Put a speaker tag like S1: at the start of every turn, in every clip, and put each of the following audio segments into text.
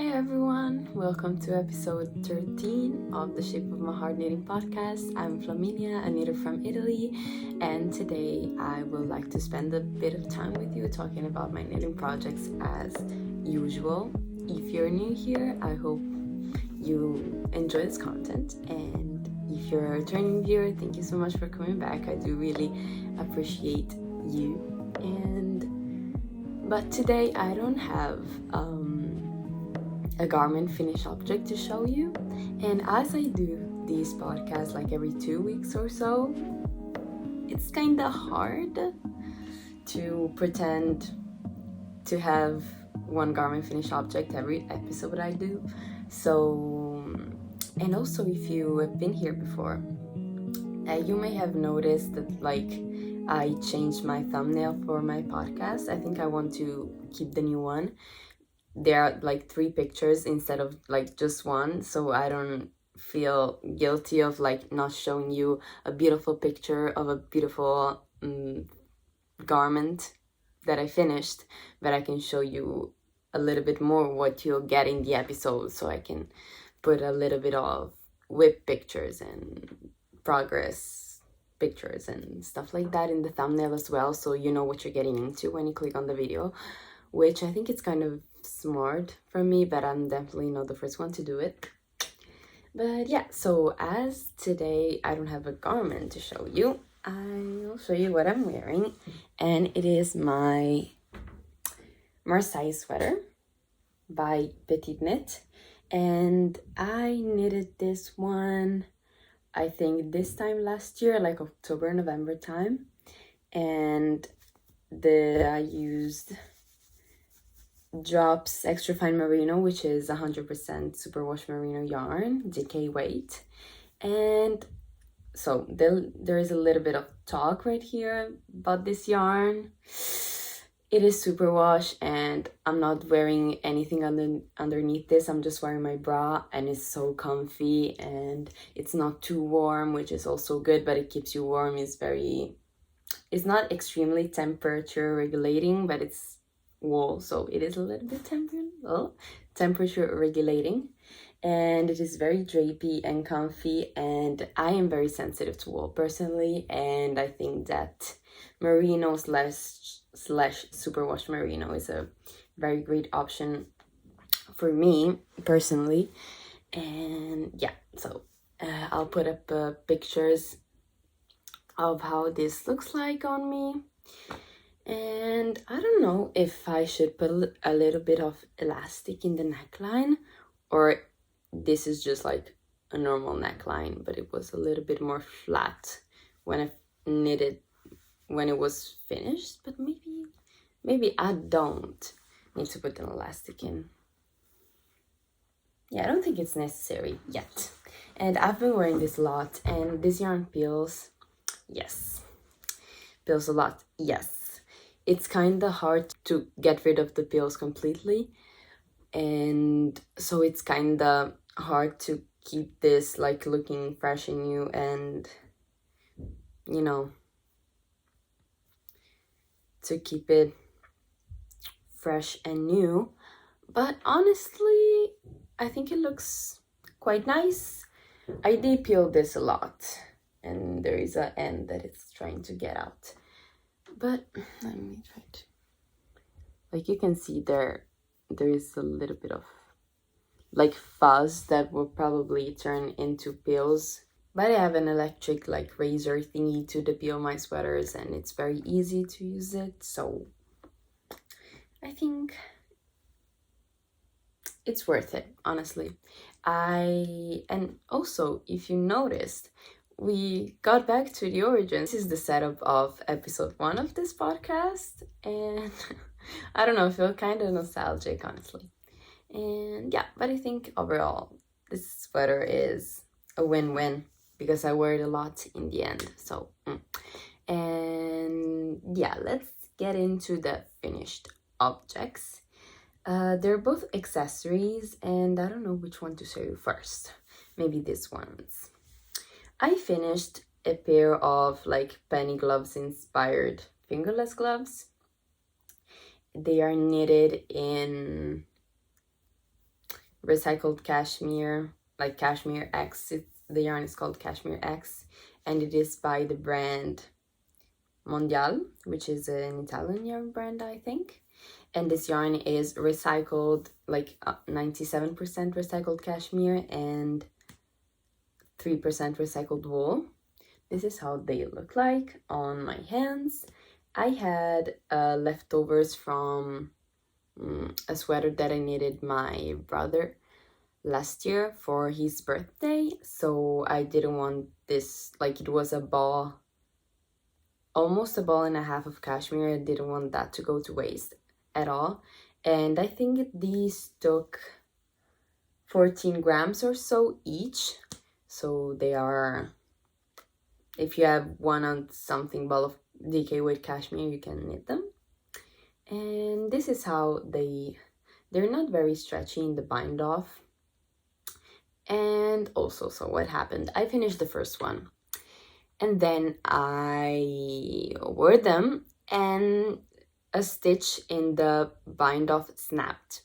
S1: Hi everyone, welcome to episode 13 of the Shape of My Heart Knitting Podcast. I'm Flaminia, a knitter from Italy, and today I would like to spend a bit of time with you talking about my knitting projects as usual. If you're new here, I hope you enjoy this content, and if you're a returning viewer, thank you so much for coming back. I do really appreciate you. But today I don't have a garment finished object to show you, and as I do these podcasts like every 2 weeks or so, it's kind of hard to pretend to have one garment finished object every episode I do. So, and also if you have been here before, you may have noticed that I changed my thumbnail for my podcast. I think I want to keep the new one. There are 3 pictures instead of just one, so I don't feel guilty of not showing you a beautiful picture of a beautiful garment that I finished, but I can show you a little bit more what you'll get in the episode, so I can put a little bit of WIP pictures and progress pictures and stuff like that in the thumbnail as well, so you know what you're getting into when you click on the video, which I think it's kind of smart for me, but I'm definitely not the first one to do it. But yeah, so as today I don't have a garment to show you, I'll show you what I'm wearing, and it is my Marseille Sweater by Petit Knit, and I knitted this one I think this time last year, like October, November time, and I used Drops Extra Fine Merino, which is 100% superwash merino yarn, DK weight. And so there is a little bit of talk right here about this yarn. It is superwash, and I'm not wearing anything underneath this. I'm just wearing my bra, and it's so comfy, and it's not too warm, which is also good, but it keeps you warm. It's not extremely temperature regulating, but it's wool, so it is a little bit temperature regulating, and it is very drapey and comfy, and I am very sensitive to wool personally, and I think that merino slash superwash merino is a very great option for me personally. And yeah, so I'll put up pictures of how this looks like on me. And I don't know if I should put a little bit of elastic in the neckline, or this is just like a normal neckline, but it was a little bit more flat when I knitted, when it was finished. But maybe I don't need to put an elastic in. Yeah, I don't think it's necessary yet. And I've been wearing this a lot, and this yarn peels. Yes. Peels a lot. Yes. It's kind of hard to get rid of the peels completely, and so it's kind of hard to keep this looking fresh and new, and to keep it fresh and new. But honestly, I think it looks quite nice. I de-peel this a lot, and there is an end that it's trying to get out. But let me try to, you can see there is a little bit of fuzz that will probably turn into peels. But I have an electric razor thingy to depeel my sweaters, and it's very easy to use it, so I think it's worth it, honestly. And also, if you noticed, we got back to the origins. This is the setup of episode 1 of this podcast, and I don't know, I feel kind of nostalgic, honestly. And yeah, but I think overall this sweater is a win-win because I wear it a lot in the end. So and yeah, let's get into the finished objects. They're both accessories, and I don't know which one to show you first. Maybe this one's. I finished a pair of penny gloves inspired fingerless gloves. They are knitted in recycled cashmere, like Cashmir X. The yarn is called Cashmir X, and it is by the brand Mondial, which is an Italian yarn brand, I think. And this yarn is recycled, like 97% recycled cashmere and 3% recycled wool. This is how they look like on my hands. I had leftovers from a sweater that I knitted my brother last year for his birthday, so I didn't want this, like it was a ball, almost a ball and a half of cashmere. I didn't want that to go to waste at all. And I think these took 14 grams or so each, so they are, if you have one on something ball of DK weight cashmere, you can knit them. And this is how they're not very stretchy in the bind off. And also, so what happened, I finished the first one and then I wore them and a stitch in the bind off snapped.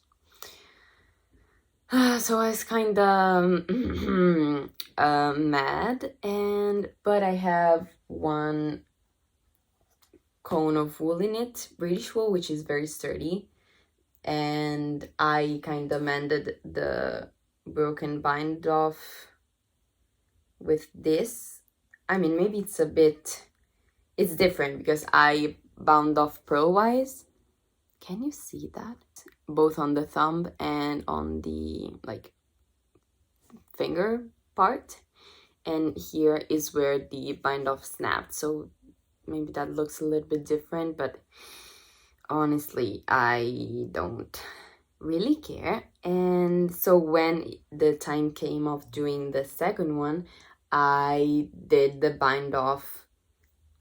S1: So I was kind of mad, but I have one cone of wool in it, British wool, which is very sturdy, and I kind of mended the broken bind off with this. I mean, maybe it's different because I bound off purlwise. Can you see that? Both on the thumb and on the like finger part, and here is where the bind off snapped, so maybe that looks a little bit different, but honestly I don't really care. And so when the time came of doing the second one, I did the bind off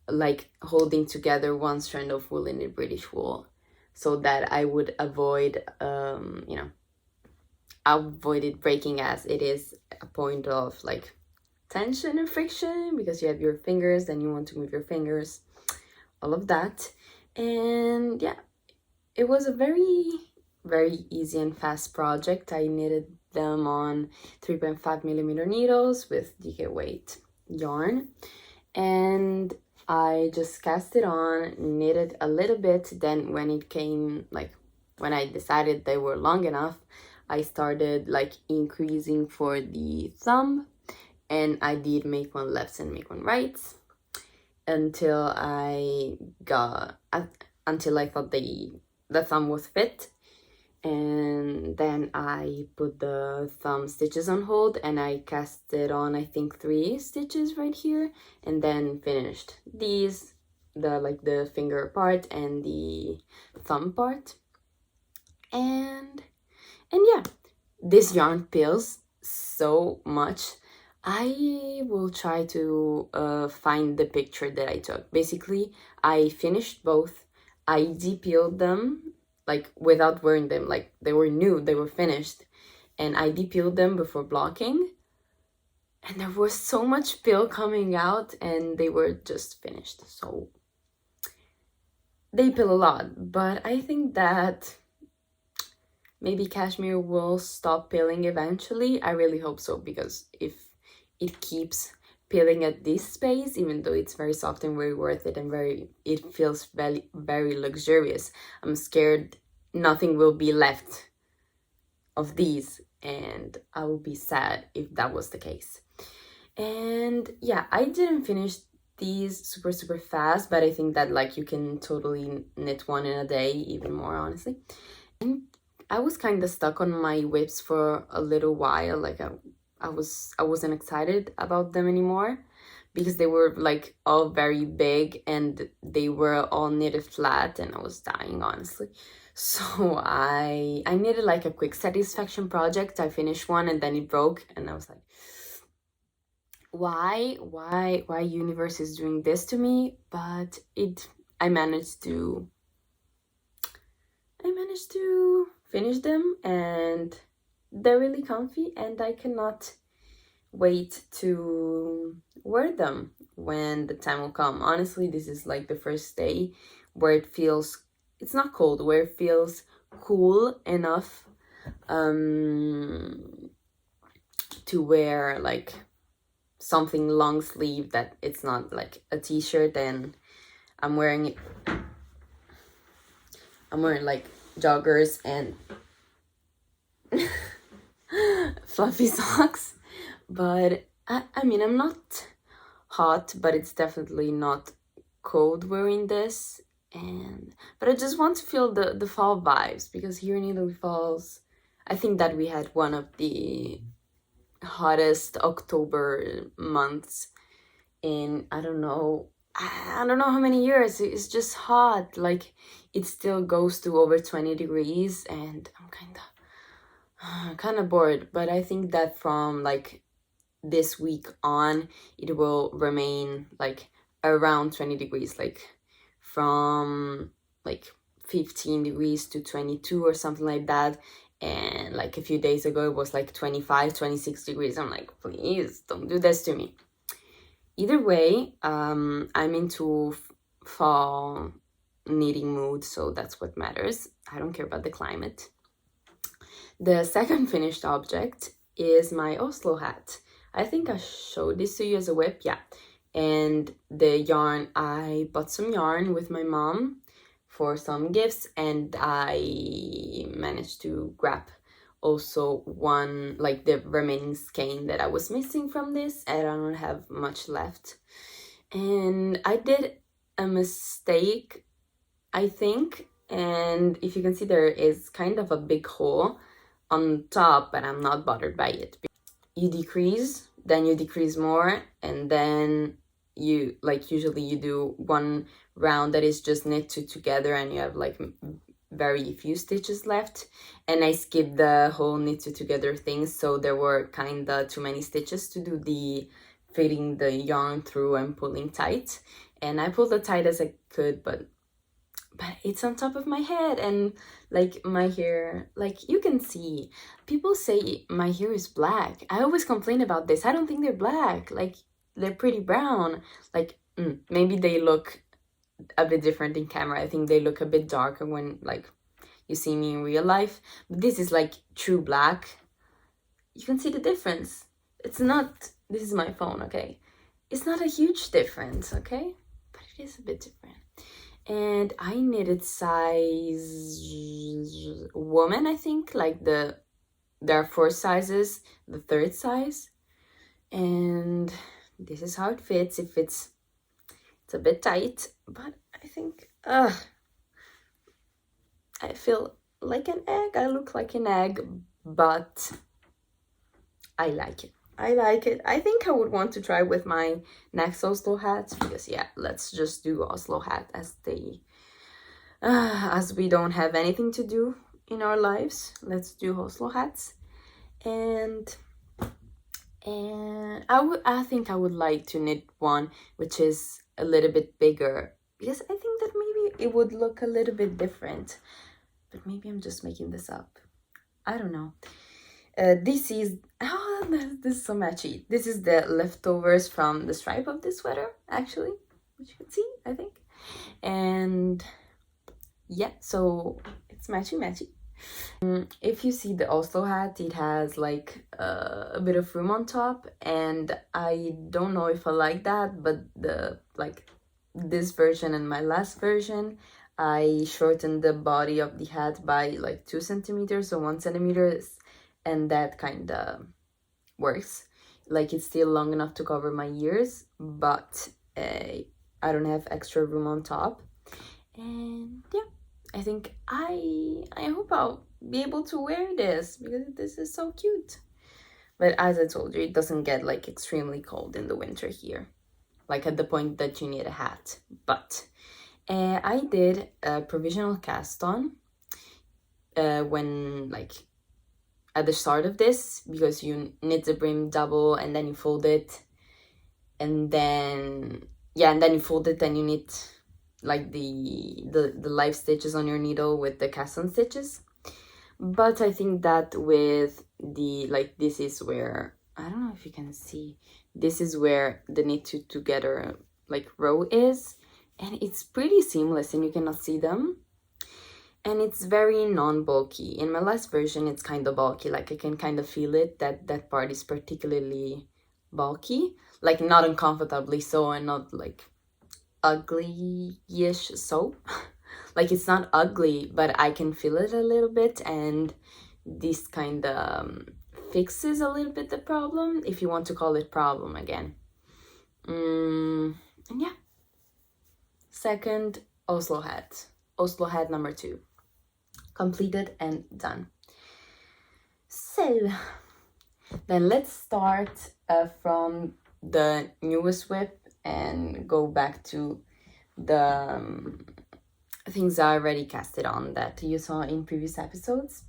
S1: like holding together one strand of wool in the British wool, so that I would avoid avoid it breaking, as it is a point of like tension and friction because you have your fingers and you want to move your fingers, all of that. And yeah, it was a very easy and fast project. I knitted them on 3.5 millimeter needles with DK weight yarn, and I just cast it on, knitted a little bit. Then when it came, like when I decided they were long enough, I started like increasing for the thumb, and I did make one left and make one right until I thought the thumb was fit. And then I put the thumb stitches on hold and I cast it on, I think 3 stitches right here, and then finished these, the finger part and the thumb part. And yeah, this yarn peels so much. I will try to find the picture that I took. Basically, I finished both. I de-peeled them, like without wearing them, like they were new, they were finished, and I de-peeled them before blocking, and there was so much peel coming out and they were just finished. So they peel a lot, but I think that maybe cashmere will stop peeling eventually. I really hope so, because if it keeps peeling at this pace, even though it's very soft and very worth it and it feels very luxurious, I'm scared nothing will be left of these, and I will be sad if that was the case. And yeah, I didn't finish these super fast, but I think that like you can totally knit one in a day, even more honestly. And I was kind of stuck on my WIPs for a little while. Like I wasn't excited about them anymore because they were like all very big and they were all knitted flat, and I was dying honestly. So I knitted like a quick satisfaction project. I finished one and then it broke, and I was like, why universe is doing this to me? But I managed to finish them, and they're really comfy, and I cannot wait to wear them when the time will come. Honestly, this is like the first day where it's not cold, where it feels cool enough to wear like something long sleeve that it's not like a t-shirt, and I'm wearing like joggers and fluffy socks. But I mean, I'm not hot, but it's definitely not cold wearing this. But I just want to feel the fall vibes, because here in Italy Falls, I think that we had one of the hottest October months in I don't know how many years. It's just hot. Like, it still goes to over 20 degrees, and I'm kind of bored. But I think that from like this week on, it will remain like around 20 degrees, like from like 15 degrees to 22 or something like that. And like a few days ago, it was like 25, 26 degrees. I'm like, please don't do this to me. Either way, I'm into fall knitting mood, so that's what matters. I don't care about the climate. The second finished object is my Oslo hat. I think I showed this to you as a WIP, yeah. And the yarn, I bought some yarn with my mom for some gifts, and I managed to grab also one, like the remaining skein that I was missing from this, and I don't have much left. And I did a mistake, I think, and if you can see, there is kind of a big hole on top, but I'm not bothered by it. You decrease, then you decrease more, and then you like usually you do one round that is just knit together, and you have like very few stitches left. And I skipped the whole knit together thing, so there were kind of too many stitches to do the fitting the yarn through and pulling tight. And I pulled as tight as I could, but it's on top of my head, and like my hair, like you can see, people say my hair is black. I always complain about this. I don't think they're black. Like, they're pretty brown. Like, maybe they look a bit different in camera. I think they look a bit darker when like you see me in real life. But this is like true black. You can see the difference. It's not, this is my phone, okay? It's not a huge difference, okay? But it is a bit different. And I knitted size woman, I think. Like there are 4 sizes, the 3rd size. And this is how it fits. It's a bit tight, but I think I feel like an egg. I look like an egg, but I like it. I like it. I think I would want to try with my next Oslo hats, because yeah, let's just do Oslo hat as we don't have anything to do in our lives. Let's do Oslo hats. And I think I would like to knit one which is a little bit bigger, because I think that maybe it would look a little bit different. But maybe I'm just making this up. I don't know. This is so matchy. This is the leftovers from the stripe of this sweater, actually, which you can see, I think. And yeah, so it's matchy. If you see the Oslo hat, it has like a bit of room on top, and I don't know if I like that, but this version and my last version, I shortened the body of the hat by like 2 centimeters, so 1 centimeter, and that kind of works. Like, it's still long enough to cover my ears, but I don't have extra room on top. And yeah, I think I hope I'll be able to wear this, because this is so cute. But as I told you, it doesn't get like extremely cold in the winter here, like at the point that you need a hat. But I did a provisional cast on when like at the start of this, because you knit the brim double and then you fold it, and then you fold it and you knit like the live stitches on your needle with the cast on stitches. But I think that with the like, this is where, I don't know if you can see, this is where the knit together like row is, and it's pretty seamless and you cannot see them. and it's very non-bulky. In my last version, it's kind of bulky, like I can kind of feel it, that part is particularly bulky, like not uncomfortably so, and not like ugly-ish so. Like it's not ugly, but I can feel it a little bit, and this kind of fixes a little bit the problem, if you want to call it problem again. And yeah. Second, Oslo hat. Oslo hat number 2. Completed and done. So, then let's start from the newest WIP and go back to the things I already casted on that you saw in previous episodes.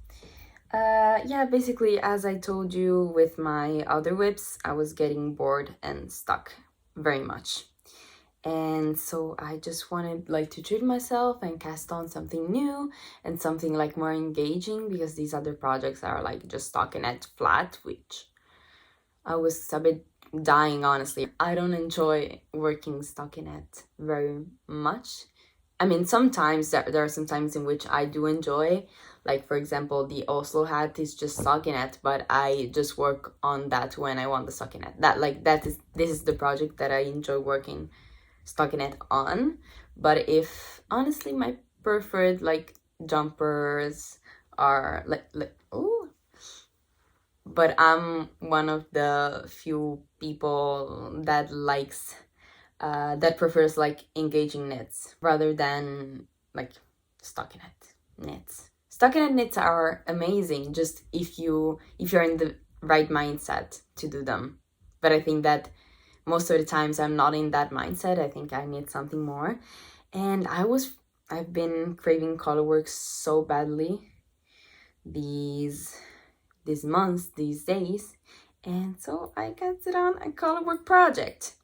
S1: Yeah, basically, as I told you with my other WIPs, I was getting bored and stuck very much. And so I just wanted like to treat myself and cast on something new and something like more engaging, because these other projects are like just stockinette flat, which I was a bit dying, honestly. I don't enjoy working stockinette very much. I mean, sometimes there are some times in which I do enjoy, like for example, the Oslo hat is just stockinette, but I just work on that when I want the stockinette. This is the project that I enjoy working stockinette on. But if honestly my preferred like jumpers are like oh, but I'm one of the few people that likes that prefers like engaging knits rather than like stockinette knits. Stockinette knits are amazing just if you're in the right mindset to do them, but I think that most of the times I'm not in that mindset. I think I need something more. And I've been craving colourwork so badly these months, these days. And so I casted on a colourwork project.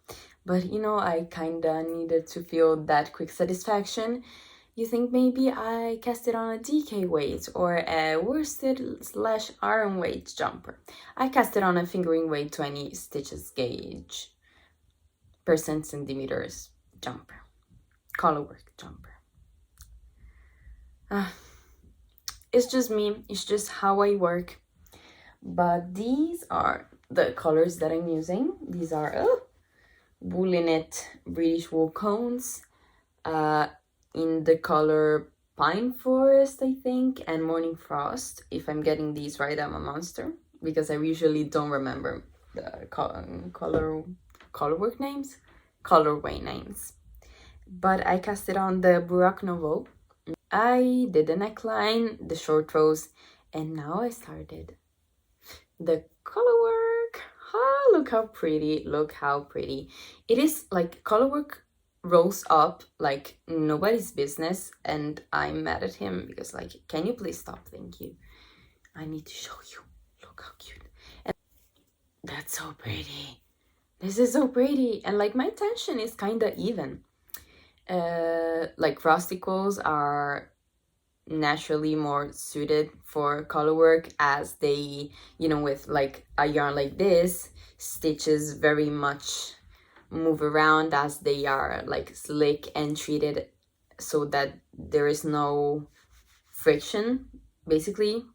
S1: But you know, I kinda needed to feel that quick satisfaction. You think maybe I cast it on a DK weight or a worsted/iron weight jumper. I cast it on a fingering weight 20 stitches gauge per centimeters jumper, colourwork jumper. It's just me, it's just how I work. But these are the colors that I'm using. These are woolly knit British wool cones in the color Pine Forest, I think, and Morning Frost. If I'm getting these right, I'm a monster, because I usually don't remember the colorwork names, colorway names. But I cast it on the Baroque nouveau. I did the neckline, the short rows, and now I started the colorwork. Ah, look how pretty, look how pretty. It is like colorwork rose up like nobody's business, and I'm mad at him because like, can you please stop? Thank you. I need to show you. Look how cute. And that's so pretty. This is so pretty, and like my tension is kind of even. Like rusticals are naturally more suited for colorwork, as they, you know, with like a yarn like this, stitches very much move around as they are like slick and treated so that there is no friction, basically,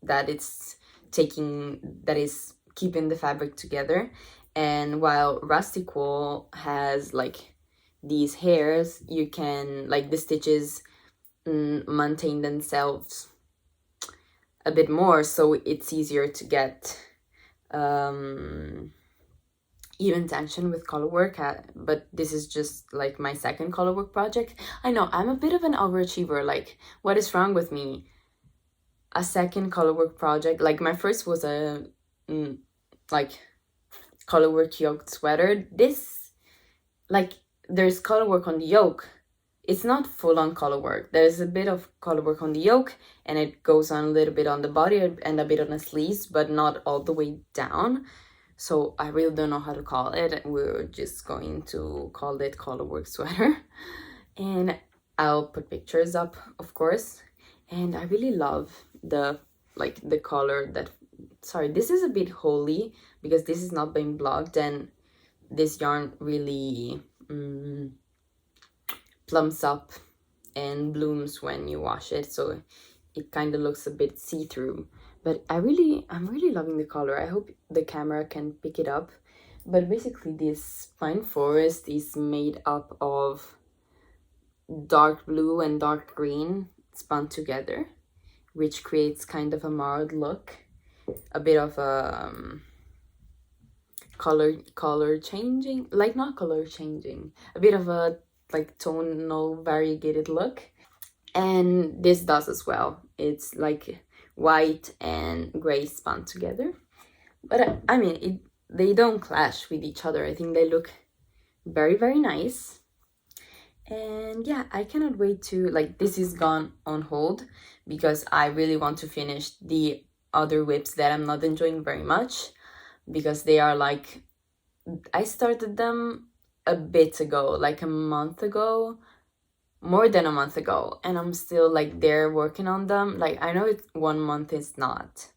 S1: that is keeping the fabric together. And while rustic wool has like these hairs, you can like the stitches maintain themselves a bit more, so it's easier to get even tension with colorwork. But this is just like my second colorwork project. I know I'm a bit of an overachiever. Like, what is wrong with me? A second colorwork project. Like my first was a like colorwork yoked sweater. This, like, there's colorwork on the yoke. It's not full-on colorwork. There's a bit of colorwork on the yoke, and it goes on a little bit on the body and a bit on the sleeves, but not all the way down. So I really don't know how to call it. We're just going to call it colorwork sweater. And I'll put pictures up, of course. And I really love the color that, sorry, this is a bit holy because this is not being blocked, and this yarn really plumps up and blooms when you wash it, so it kind of looks a bit see-through. But I'm really loving the color. I hope the camera can pick it up. But basically this pine forest is made up of dark blue and dark green spun together, which creates kind of a marred look, a bit of a color changing, like not color changing, a bit of a like tonal variegated look. And this does as well. It's like white and gray spun together, but I mean they don't clash with each other. I think they look very, very nice. And yeah, I cannot wait to, like, this is gone on hold because I really want to finish the other WIPs that I'm not enjoying very much, because they are like, I started them a bit ago, like a month ago, more than a month ago, and I'm still like there working on them. Like, I know it's 1 month is not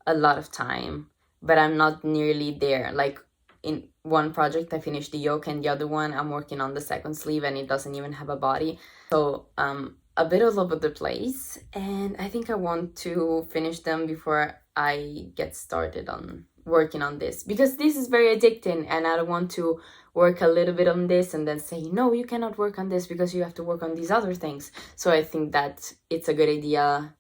S1: a lot of time, but I'm not nearly there. Like, in one project I finished the yoke, and the other one I'm working on the second sleeve, and it doesn't even have a body. So a bit all over the place, and I think I want to finish them before I get started on working on this, because this is very addicting, and I don't want to work a little bit on this and then say, no, you cannot work on this because you have to work on these other things. So I think that it's a good idea,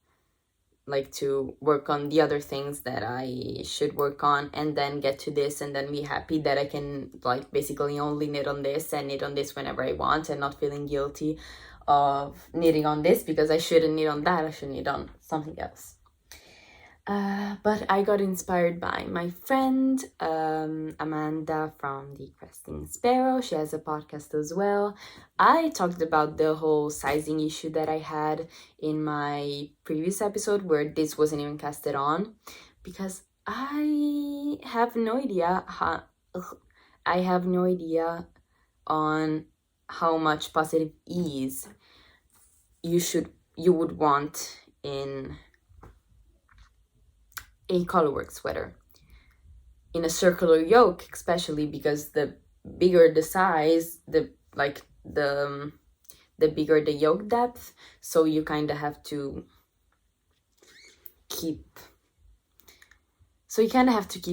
S1: like, to work on the other things that I should work on and then get to this and then be happy that I can, like, basically only knit on this and knit on this whenever I want, and not feeling guilty of knitting on this because I shouldn't knit on that, I should knit on something else. But I got inspired by my friend Amanda from the Cresting Sparrow. She has a podcast as well. I talked about the whole sizing issue that I had in my previous episode, where this wasn't even casted on, because I have no idea on how much positive ease you would want in a colourwork sweater, in a circular yoke, especially because the bigger the size, the bigger the yoke depth, so you kind of have to keep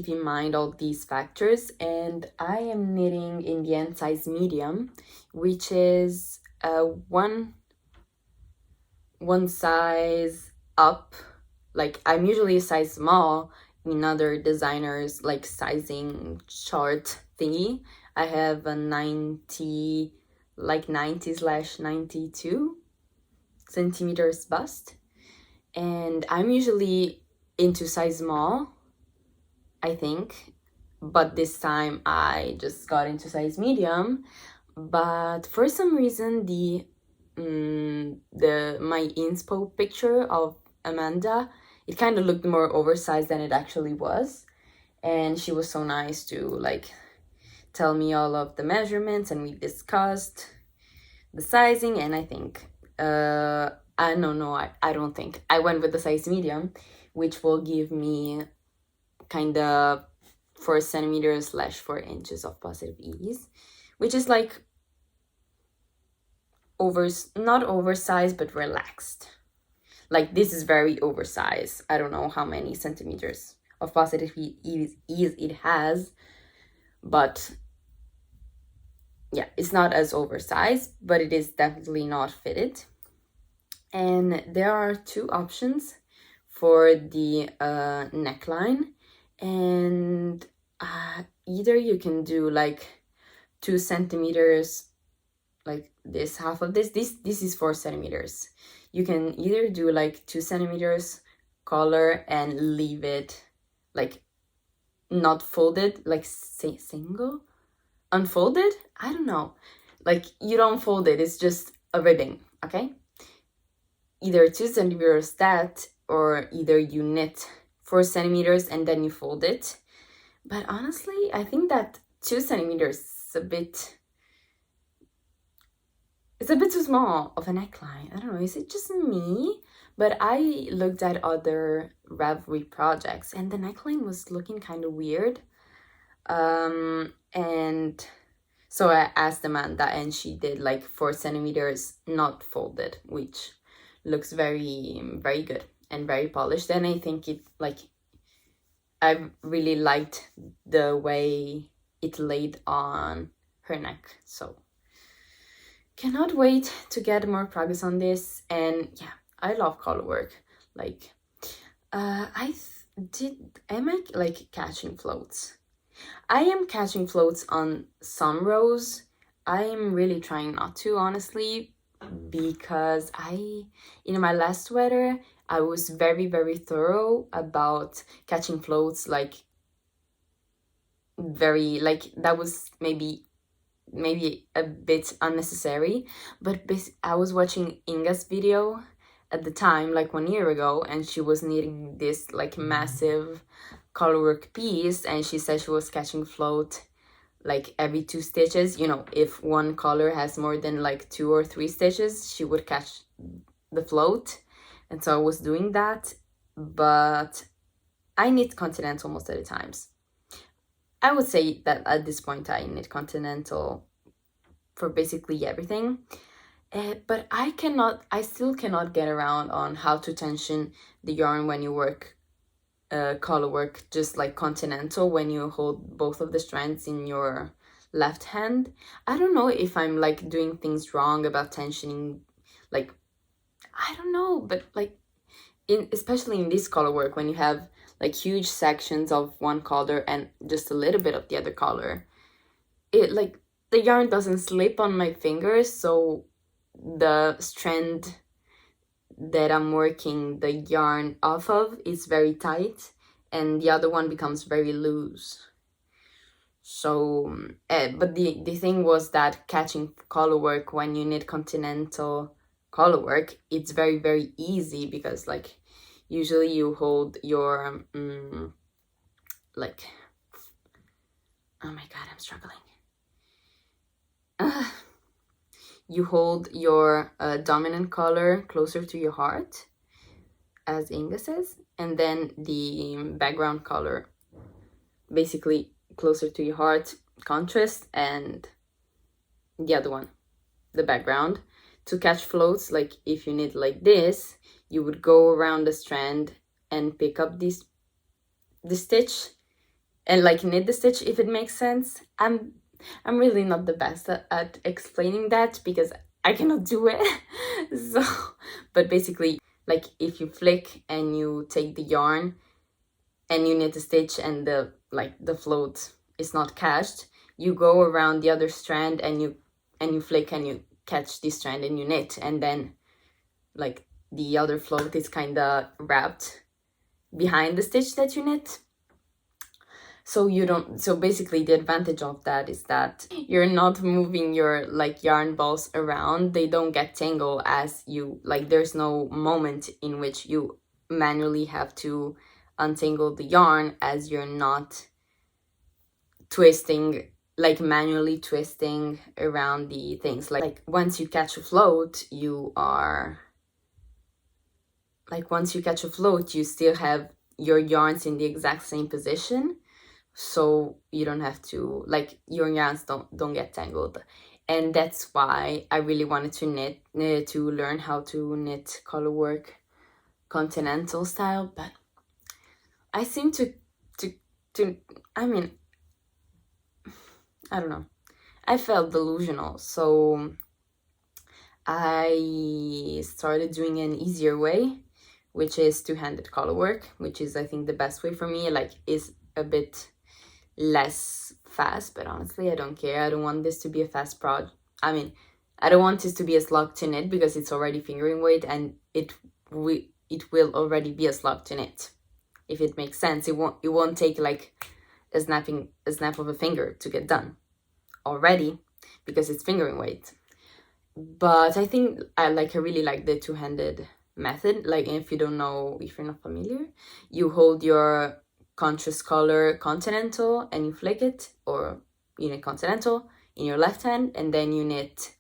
S1: in mind all these factors. And I am knitting in the end size medium, which is one size up. Like, I'm usually a size small in other designers, like, sizing chart thingy. I have a 90, like 90/92 centimeters bust. And I'm usually into size small, I think. But this time I just got into size medium. But for some reason, my inspo picture of Amanda, it kind of looked more oversized than it actually was. And she was so nice to, like, tell me all of the measurements, and we discussed the sizing. And I think I don't think I went with the size medium, which will give me kind of 4 centimeters / 4 inches of positive ease, which is like not oversized but relaxed. Like, this is very oversized. I don't know how many centimeters of positive ease it has, but yeah, it's not as oversized, but it is definitely not fitted. And there are 2 options for the neckline, and either you can do like 2 centimeters, like this, half of this is 4 centimeters. You can either do like 2 centimeters collar and leave it like not folded, like single, unfolded, I don't know, like you don't fold it, it's just a ribbing, okay? Either 2 centimeters that, or either you knit 4 centimeters and then you fold it. But honestly, I think that 2 centimeters is a bit too small of a neckline. I don't know, is it just me? But I looked at other Ravelry projects and the neckline was looking kind of weird. And So I asked Amanda, and she did like 4 centimeters not folded, which looks very, very good and very polished. And I think it, like, I really liked the way it laid on her neck. So cannot wait to get more progress on this. And yeah, I love color work. Like, am I like catching floats? I am catching floats on some rows. I am really trying not to, honestly, because in my last sweater, I was very, very thorough about catching floats, like, very, like, that was maybe a bit unnecessary, but I was watching Inga's video at the time, like 1 year ago, and she was knitting this like massive colorwork piece, and she said she was catching float like every 2 stitches. You know, if one color has more than like 2 or 3 stitches, she would catch the float. And so I was doing that, but I knit continental most of the times. I would say that at this point I knit continental for basically everything. But I still cannot get around on how to tension the yarn when you work color work, just like continental, when you hold both of the strands in your left hand. I don't know if I'm like doing things wrong about tensioning, like, I don't know, but like, especially in this color work, when you have like huge sections of one color and just a little bit of the other color, it like the yarn doesn't slip on my fingers, so the strand that I'm working the yarn off of is very tight, and the other one becomes very loose. So, but the thing was that catching color work when you knit continental color work, it's very, very easy, because like usually you hold your like, oh my god, I'm struggling. You hold your dominant color closer to your heart, as Inga says, and then the background color basically closer to your heart, contrast, and the other one, the background, to catch floats. Like if you knit like this, you would go around the strand and pick up the stitch and like knit the stitch, if it makes sense. I'm really not the best at explaining that, because I cannot do it. So, but basically, like if you flick and you take the yarn and you knit a stitch and the float is not catched, you go around the other strand and you flick and you catch this strand and you knit, and then like the other float is kind of wrapped behind the stitch that you knit. So you don't, so basically the advantage of that is that you're not moving your like yarn balls around. They don't get tangled as you, like there's no moment in which you manually have to untangle the yarn, as you're not twisting, like manually twisting around the things. Like once you catch a float, you still have your yarns in the exact same position. So you don't have to, like, your yarns don't get tangled. And that's why I really wanted to learn how to knit color work continental style. But I seem to I mean, I don't know, I felt delusional. So I started doing an easier way, which is two-handed color work, which is, I think, the best way for me. Like, is a bit less fast, but honestly I don't care. I don't want this to be a fast project. I mean, I don't want this to be a slog to knit, because it's already fingering weight, and it will already be a slog to knit, if it makes sense. It won't take like a snap of a finger to get done already, because it's fingering weight. But I think I really like the two-handed method. Like, if you don't know, if you're not familiar, you hold your contrast color continental and you flick it, or you knit continental in your left hand, and then you knit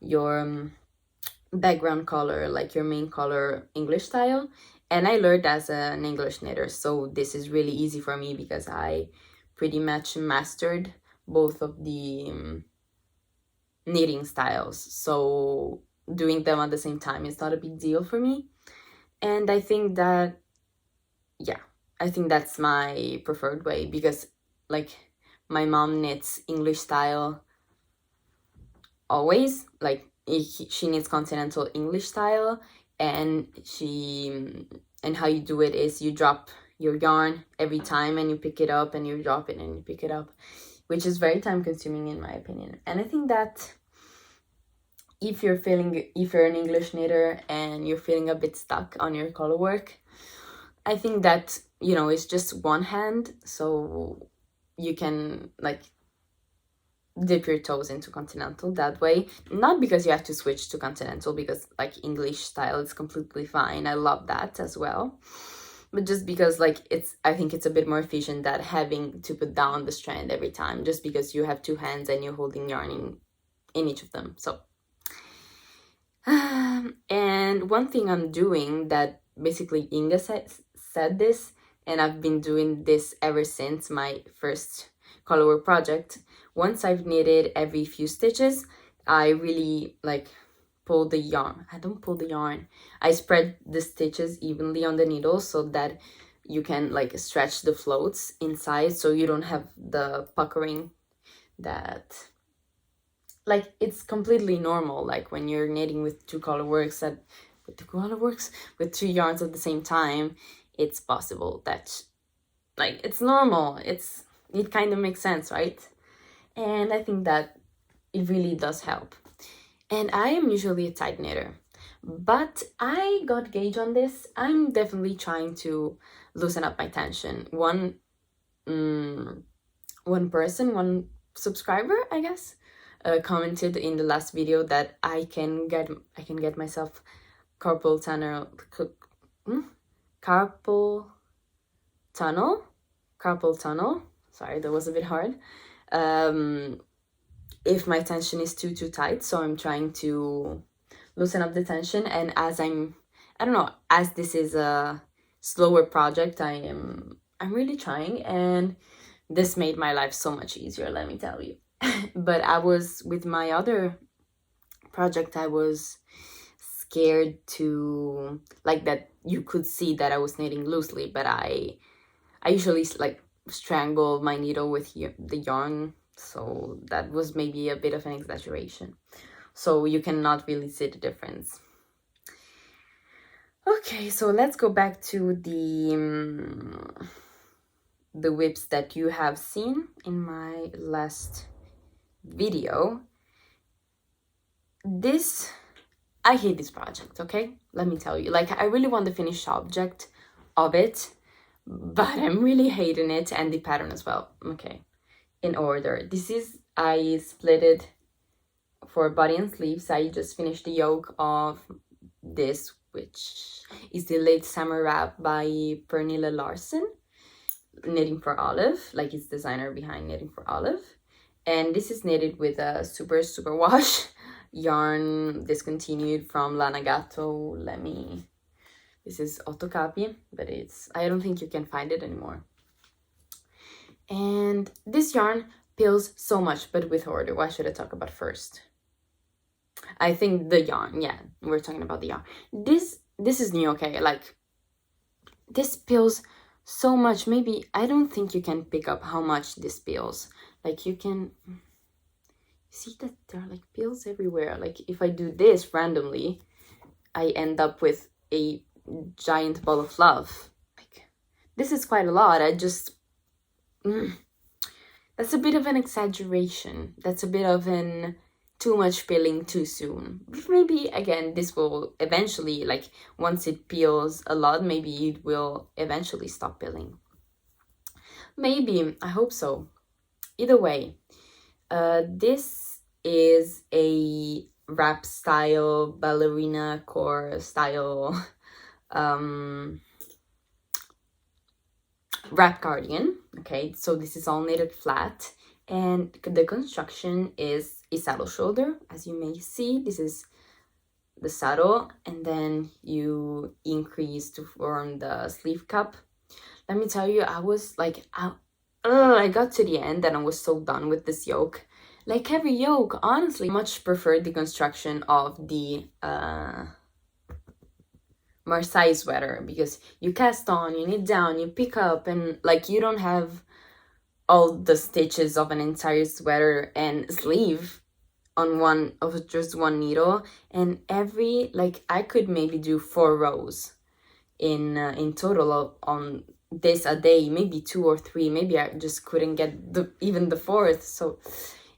S1: your background color, like your main color, English style. And I learned as an English knitter, so this is really easy for me, because I pretty much mastered both of the knitting styles, so doing them at the same time is not a big deal for me. And I think that, yeah, I think that's my preferred way, because like my mom knits English style always, like she knits continental English style, and how you do it is you drop your yarn every time and you pick it up, and you drop it and you pick it up, which is very time consuming in my opinion. And I think that if you're an English knitter and you're feeling a bit stuck on your color work, I think that, you know, it's just one hand, so you can like dip your toes into continental that way. Not because you have to switch to continental, because like English style is completely fine, I love that as well, but just because like I think it's a bit more efficient than having to put down the strand every time, just because you have two hands and you're holding yarn in each of them. So and one thing I'm doing that basically Inga said this, and I've been doing this ever since my first colorwork project. Once I've knitted every few stitches, I really like pull the yarn. I don't pull the yarn. I spread the stitches evenly on the needle so that you can like stretch the floats inside, so you don't have the puckering that, like, it's completely normal, like when you're knitting with two yarns at the same time, it's possible that, like, it's normal, it kind of makes sense, right? And I think that it really does help. And I am usually a tight knitter, but I got gauge on this. I'm definitely trying to loosen up my tension. One subscriber, I guess, commented in the last video that I can get myself carpal tunnel. Sorry, that was a bit hard. If my tension is too tight, so I'm trying to loosen up the tension. And as as this is a slower project, I'm really trying, and this made my life so much easier, let me tell you. But I was, with my other project, I was scared to, like, that you could see that I was knitting loosely, but I usually like strangle my needle with the yarn, so that was maybe a bit of an exaggeration, so you cannot really see the difference. Okay, so let's go back to the WIPs that you have seen in my last video. I hate this project, okay? Let me tell you, like, I really want the finished object of it, but I'm really hating it, and the pattern as well. Okay, in order, I split it for body and sleeves. I just finished the yoke of this, which is the Late Summer Wrap by Pernille Larsen, Knitting for Olive, like it's designer behind Knitting for Olive. And this is knitted with a super wash yarn discontinued from Lana Gatto. This is ottocapi, but I don't think you can find it anymore. And this yarn peels so much, but with order. Why should I talk about first? I think the yarn, yeah, we're talking about the yarn. This is new, okay? Like, this peels so much. Maybe, I don't think you can pick up how much this peels. Like, you can see that there are like peels everywhere. Like, if I do this randomly, I end up with a giant ball of fluff. Like, this is quite a lot. That's a bit of an exaggeration. That's a bit of an too much peeling too soon. But maybe, again, this will eventually, like, once it peels a lot, maybe it will eventually stop peeling. Maybe, I hope so. Either way, this is a wrap style, ballerina core style wrap cardigan. Okay, so this is all knitted flat, and the construction is a saddle shoulder. As you may see, this is the saddle, and then you increase to form the sleeve cup. Let me tell you, I was like, I got to the end and I was so done with this yoke like every yoke, honestly. Much prefer the construction of the Marseille sweater, because you cast on, you knit down, you pick up, and like you don't have all the stitches of an entire sweater and sleeve on one of just one needle. And every, like, I could maybe do 4 rows in total on this a day, maybe 2 or 3, maybe I just couldn't get even the 4th. So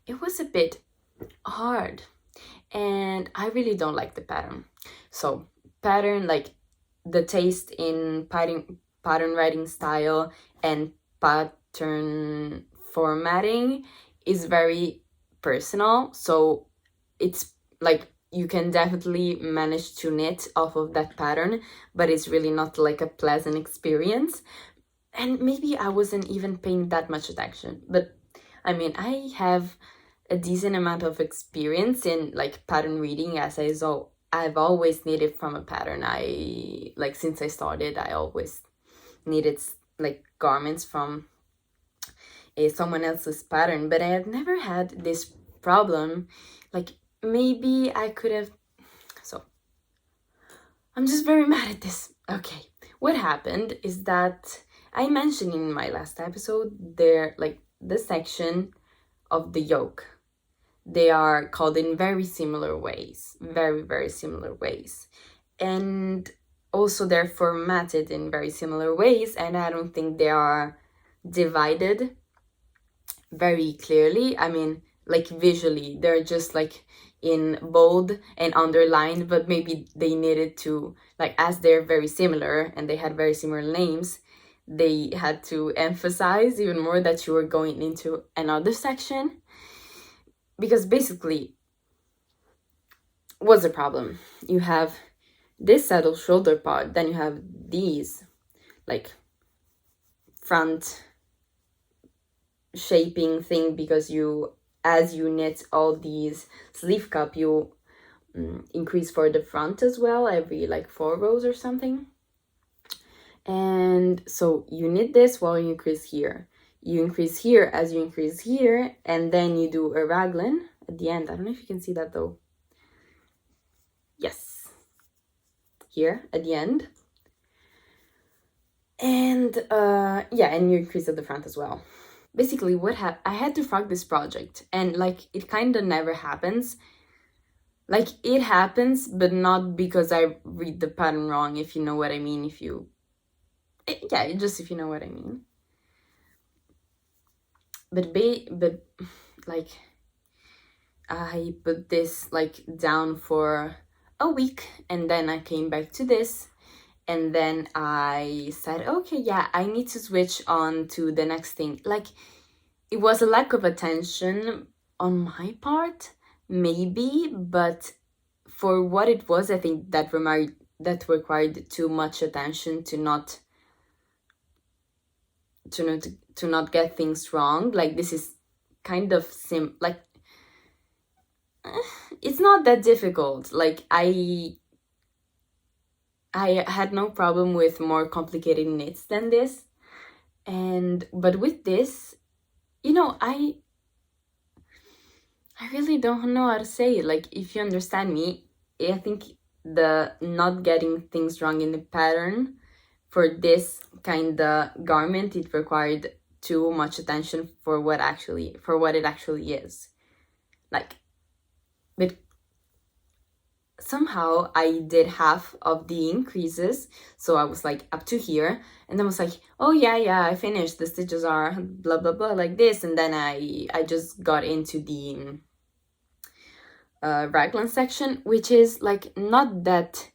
S1: it was a bit hard, and I really don't like the pattern. So pattern, like the taste in pattern writing style and pattern formatting is very personal. So it's like you can definitely manage to knit off of that pattern, but it's really not like a pleasant experience. And maybe I wasn't even paying that much attention, but I mean, I have a decent amount of experience in like pattern reading, as I've always knitted from a pattern. I like, since I started, I always knitted like garments from someone else's pattern, but I have never had this problem. Like, maybe I could have. So I'm just very mad at this. Okay, what happened is that I mentioned in my last episode, there, like the section of the yoke, they are called in very similar ways, very similar ways, and also they're formatted in very similar ways, and I don't think they are divided very clearly. I mean, like visually they're just like in bold and underlined, but maybe they needed to, like, as they're very similar and they had very similar names, they had to emphasize even more that you were going into another section. Because basically, what's the problem? You have this saddle shoulder part, then you have these like front shaping thing, because you, as you knit all these sleeve cup, you increase for the front as well, every like 4 rows or something. And so you knit this while you increase here. You increase here as you increase here, and then you do a raglan at the end. I don't know if you can see that though. Yes. Here at the end. And yeah, and you increase at the front as well. Basically, I had to frog this project, and like it kind of never happens. Like, it happens, but not because I read the pattern wrong, if you know what I mean. Yeah, just if you know what I mean. But like, I put this like down for a week, and then I came back to this, and then I said, okay, yeah, I need to switch on to the next thing. Like, it was a lack of attention on my part, maybe, but for what it was, I think that required too much attention to not get things wrong. Like, this is kind of like, it's not that difficult. Like, I had no problem with more complicated knits than this, but with this, I really don't know how to say it. Like, if you understand me, I think the not getting things wrong in the pattern for this kind of garment, it required too much attention for what it actually is. Like, but somehow I did half of the increases, so I was like up to here, and then was like, oh yeah, I finished, the stitches are blah blah blah like this, and then I just got into the raglan section, which is like not that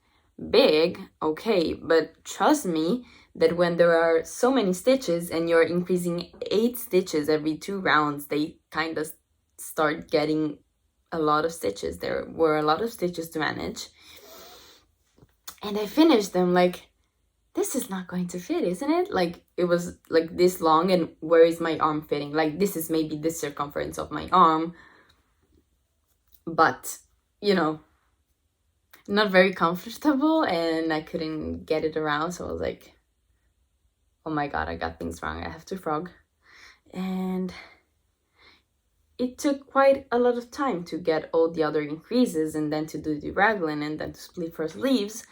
S1: big, okay, but trust me that when there are so many stitches and you're increasing 8 stitches every 2 rounds, they kind of start getting a lot of stitches. There were a lot of stitches to manage, and I finished them like, this is not going to fit, isn't it? Like, it was like this long, and where is my arm fitting? Like, this is maybe the circumference of my arm, but not very comfortable, and I couldn't get it around. So I was like, oh my god, I got things wrong, I have to frog. And it took quite a lot of time to get all the other increases and then to do the raglan and then to split for sleeves.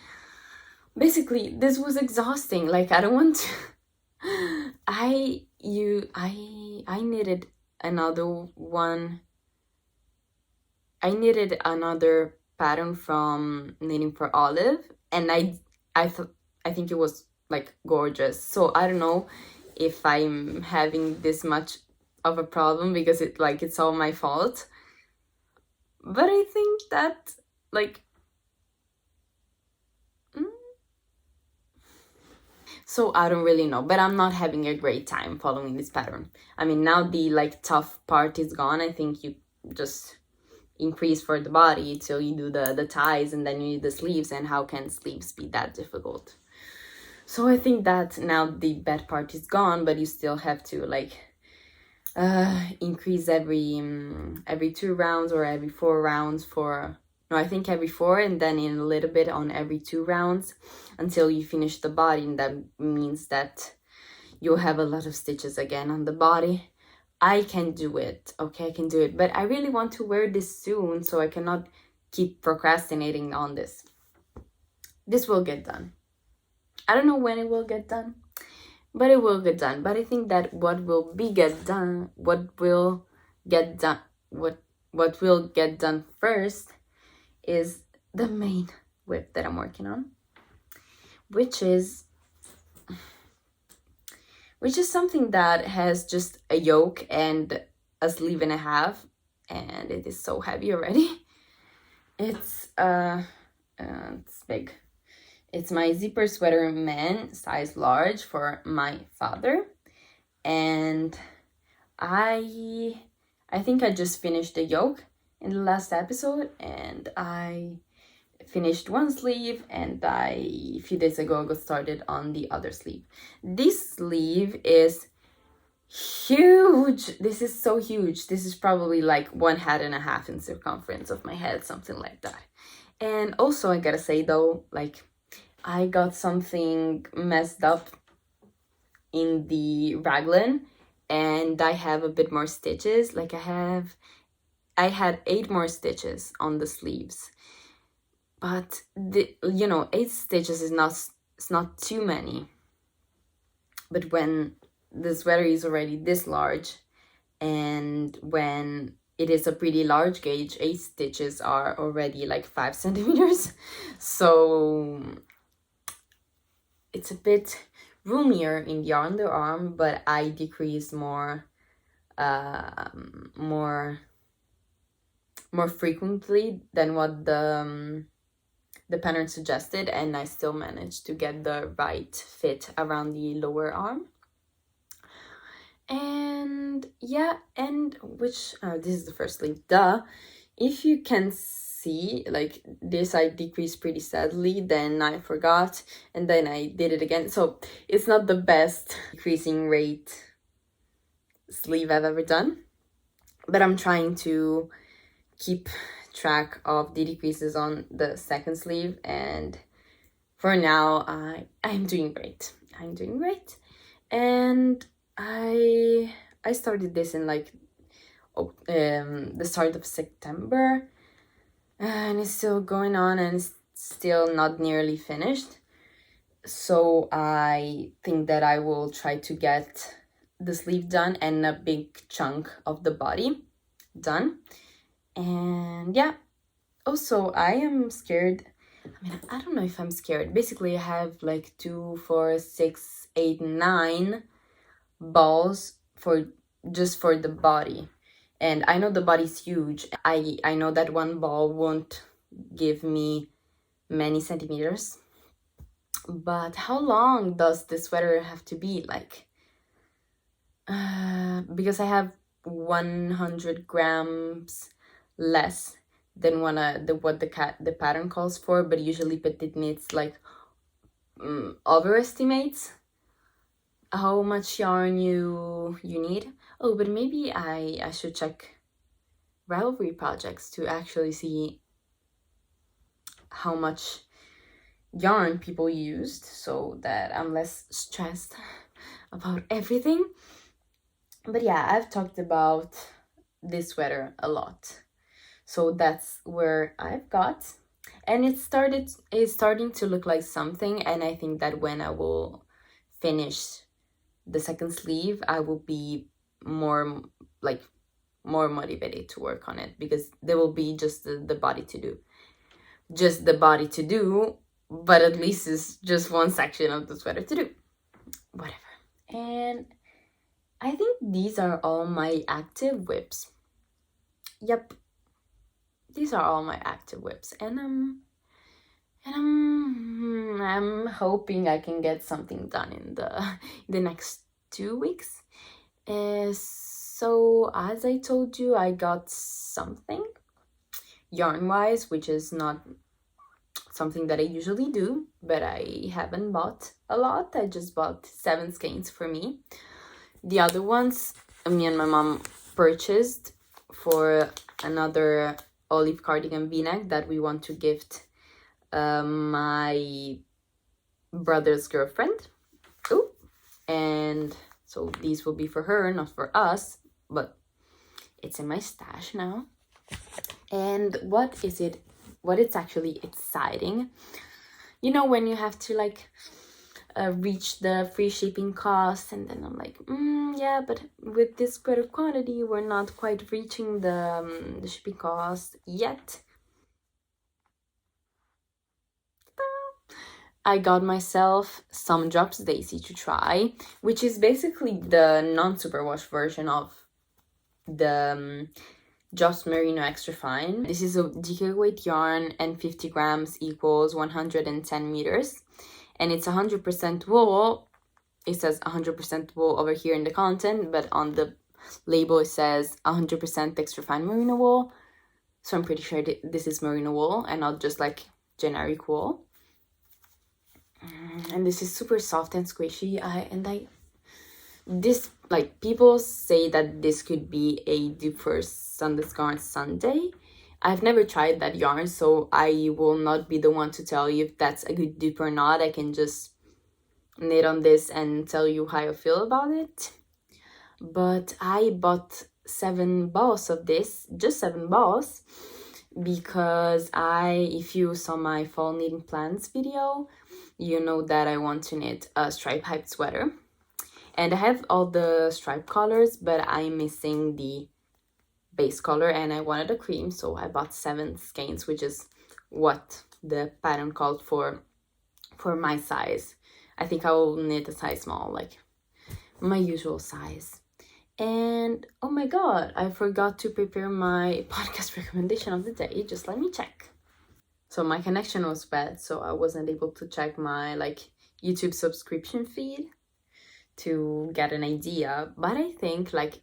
S1: Basically, this was exhausting. Like, I don't want to I needed another one. I needed another pattern from Knitting for Olive, and I think it was like gorgeous. So I don't know if I'm having this much of a problem because it's all my fault. But I think that like so I don't really know, but I'm not having a great time following this pattern. I mean, now the like tough part is gone. I think you just increase for the body till you do the ties and then you do the sleeves, and how can sleeves be that difficult? So I think that now the bad part is gone, but you still have to like increase every 2 rounds or every 4 rounds for, no, I think every 4, and then in a little bit on every 2 rounds until you finish the body. And that means that you'll have a lot of stitches again on the body. I can do it, okay, I can do it, but I really want to wear this soon, so I cannot keep procrastinating on this. This will get done. I don't know when it will get done, but it will get done. But I think that what will get done first is the main WIP that I'm working on, which is something that has just a yoke and a sleeve and a half, and it is so heavy already. It's big. It's my Zipper Sweater Man, size large, for my father. And I think I just finished the yoke in the last episode, and I finished one sleeve, and a few days ago I got started on the other sleeve. This sleeve is huge. This is so huge. This is probably like 1.5 head in circumference of my head, something like that. And also I gotta say though, like, I got something messed up in the raglan, and I have a bit more stitches. Like I had 8 more stitches on the sleeves, but 8 stitches is not too many. But when the sweater is already this large, and when it is a pretty large gauge, 8 stitches are already like 5 centimeters. So it's a bit roomier in the underarm, but I decrease more frequently than what the pattern suggested, and I still managed to get the right fit around the lower arm. And yeah, and this is the first sleeve, duh. If you can see, like this, I decreased pretty sadly, then I forgot, and then I did it again. So it's not the best decreasing rate sleeve I've ever done, but I'm trying to keep track of the decreases on the second sleeve, and for now I'm doing great. And I started this in like the start of September, and it's still going on, and it's still not nearly finished. So I think that I will try to get the sleeve done and a big chunk of the body done. And yeah, also I am scared. I mean, I don't know if I'm scared. Basically, I have like 2, 4, 6, 8, 9 balls for the body, and I know the body's huge. I know that one ball won't give me many centimeters, but how long does the sweater have to be? Like because I have 100 grams less than what the pattern calls for, but usually Petite Knits like overestimates how much yarn you need. Oh, but maybe I should check Ravelry projects to actually see how much yarn people used, so that I'm less stressed about everything. But yeah, I've talked about this sweater a lot. So that's where I've got. And it's starting to look like something, and I think that when I will finish the second sleeve, I will be more like more motivated to work on it, because there will be just the body to do. Just the body to do, but at least it's just one section of the sweater to do. Whatever. And I think these are all my active WIPs. Yep. These are all my active WIPs. And I'm hoping I can get something done in the next 2 weeks. So as I told you, I got something yarn-wise, which is not something that I usually do, but I haven't bought a lot. I just bought 7 skeins for me. The other ones, me and my mom purchased for another olive cardigan v-neck that we want to gift my brother's girlfriend. Ooh. And so these will be for her, not for us, but it's in my stash now. And what it's actually exciting, you know, when you have to like reach the free shipping cost, and then I'm like, yeah, but with this greater quantity, we're not quite reaching the shipping cost yet. I got myself some Drops Daisy to try, which is basically the non-superwash version of the Just Merino Extra Fine. This is a DK weight yarn, and 50 grams equals 110 meters. And it's 100% wool. It says 100% wool over here in the content, but on the label it says 100% extra fine merino wool. So I'm pretty sure this is merino wool and not just like generic wool. And this is super soft and squishy. This, like, people say that this could be a dip for Sundance Sunday. I've never tried that yarn, so I will not be the one to tell you if that's a good dupe or not. I can just knit on this and tell you how I feel about it. But I bought 7 balls of this, just 7 balls, because if you saw my fall knitting plans video, you know that I want to knit a stripe hyped sweater. And I have all the stripe colors, but I'm missing the base color, and I wanted a cream, so I bought 7 skeins, which is what the pattern called for my size. I think I will knit a size small, like my usual size. And oh my god, I forgot to prepare my podcast recommendation of the day. Just let me check. So my connection was bad, so I wasn't able to check my like YouTube subscription feed to get an idea, but I think like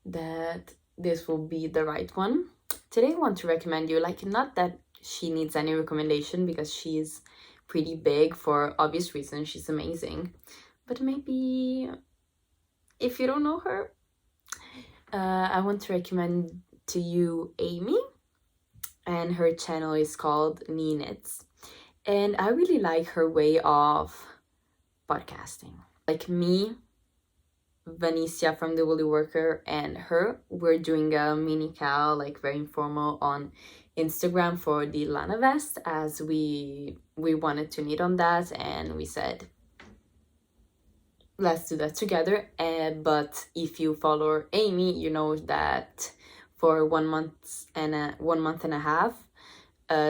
S1: that this will be the right one. Today I want to recommend you, like, not that she needs any recommendation because she's pretty big for obvious reasons, she's amazing, but maybe if you don't know her, I want to recommend to you Amy, and her channel is called Knee Knits, and I really like her way of podcasting. Like me, Vanicia from the Woolly Worker, and her, we're doing a mini cal, like very informal, on Instagram for the Lana vest, as we wanted to knit on that, and we said let's do that together. But if you follow Amy, you know that for 1 month and a half,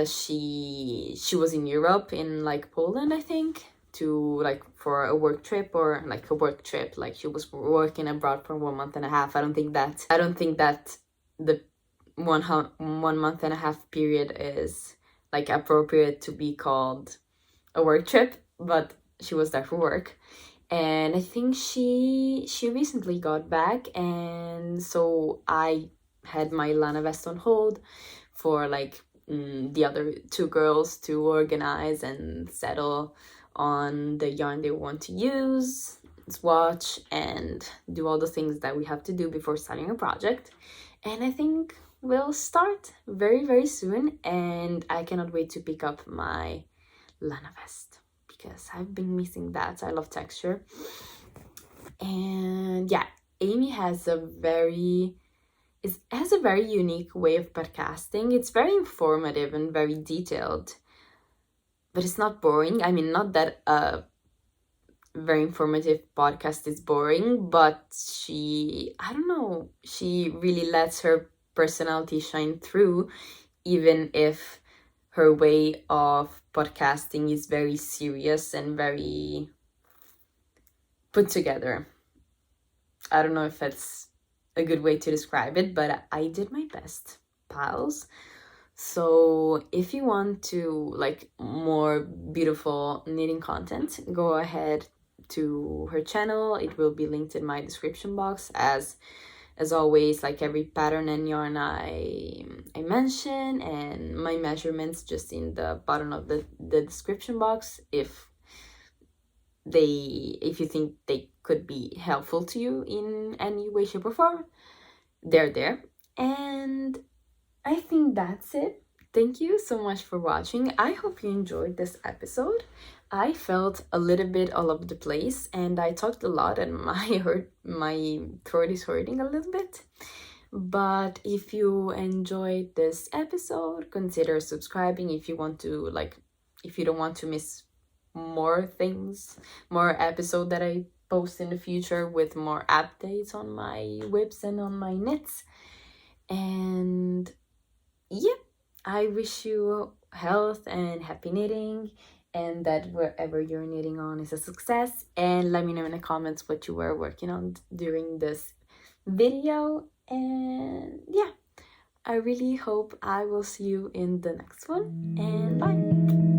S1: she was in Europe, in like Poland, I think, to like for a work trip, or like a work trip, like she was working abroad for 1 month and a half. I don't think that the 1 month and a half period is like appropriate to be called a work trip, but she was there for work. And I think she recently got back, and so I had my Lana vest on hold for like the other 2 girls to organize and settle on the yarn they want to use, swatch, and do all the things that we have to do before starting a project. And I think we'll start very, very soon, and I cannot wait to pick up my Lana vest because I've been missing that. I love texture. And yeah, Amy has a very has a very unique way of podcasting. It's very informative and very detailed, but it's not boring. I mean, not that a very informative podcast is boring, but I don't know, she really lets her personality shine through, even if her way of podcasting is very serious and very put together. I don't know if that's a good way to describe it, but I did my best, pals. So if you want to like more beautiful knitting content, go ahead to her channel. It will be linked in my description box, as always, like every pattern and yarn I mention, and my measurements just in the bottom of the description box, if you think they could be helpful to you in any way, shape, or form, they're there. And I think that's it. Thank you so much for watching. I hope you enjoyed this episode. I felt a little bit all over the place and I talked a lot and my throat is hurting a little bit. But if you enjoyed this episode, consider subscribing if you don't want to miss more things, more episodes that I post in the future with more updates on my WIPs and on my knits. And yeah, I wish you health and happy knitting, and that wherever you're knitting on is a success. And let me know in the comments what you were working on during this video. And yeah, I really hope I will see you in the next one, and bye.